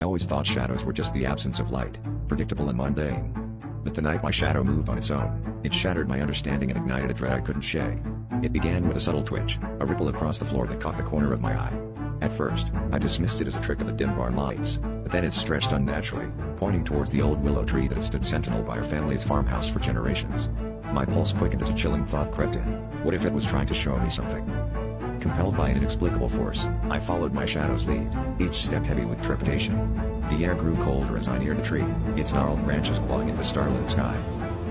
always thought shadows were just the absence of light, predictable and mundane. But the night my shadow moved on its own, it shattered my understanding and ignited a dread I couldn't shake. It began with a subtle twitch, a ripple across the floor that caught the corner of my eye. At first, I dismissed it as a trick of the dim barn lights, but then it stretched unnaturally, pointing towards the old willow tree that had stood sentinel by our family's farmhouse for generations. My pulse quickened as a chilling thought crept in. What if it was trying to show me something? Compelled by an inexplicable force, I followed my shadow's lead, each step heavy with trepidation. The air grew colder as I neared the tree, its gnarled branches clawing at the starlit sky.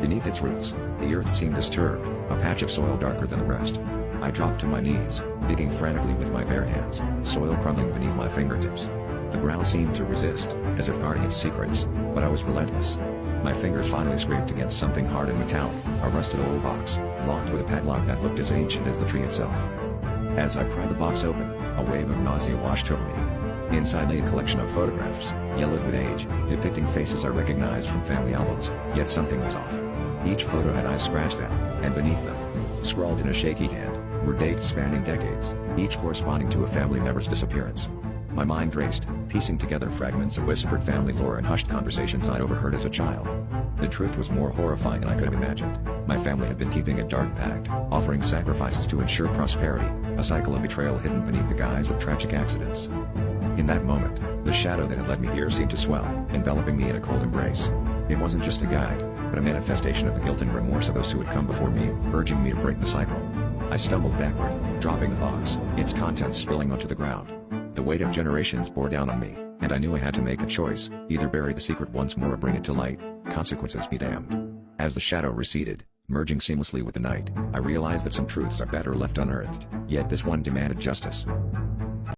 Beneath its roots, the earth seemed disturbed, a patch of soil darker than the rest. I dropped to my knees, digging frantically with my bare hands, soil crumbling beneath my fingertips. The ground seemed to resist, as if guarding its secrets, but I was relentless. My fingers finally scraped against something hard and metallic, a rusted old box, locked with a padlock that looked as ancient as the tree itself. As I pried the box open, a wave of nausea washed over me. Inside lay a collection of photographs, yellowed with age, depicting faces I recognized from family albums, yet something was off. Each photo had eyes scratched at, and beneath them, scrawled in a shaky hand, were dates spanning decades, each corresponding to a family member's disappearance. My mind raced, piecing together fragments of whispered family lore and hushed conversations I'd overheard as a child. The truth was more horrifying than I could have imagined. My family had been keeping a dark pact, offering sacrifices to ensure prosperity, a cycle of betrayal hidden beneath the guise of tragic accidents. In that moment, the shadow that had led me here seemed to swell, enveloping me in a cold embrace. It wasn't just a guide, but a manifestation of the guilt and remorse of those who had come before me, urging me to break the cycle. I stumbled backward, dropping the box, its contents spilling onto the ground. The weight of generations bore down on me, and I knew I had to make a choice, either bury the secret once more or bring it to light, consequences be damned. As the shadow receded, merging seamlessly with the night, I realized that some truths are better left unearthed, yet this one demanded justice.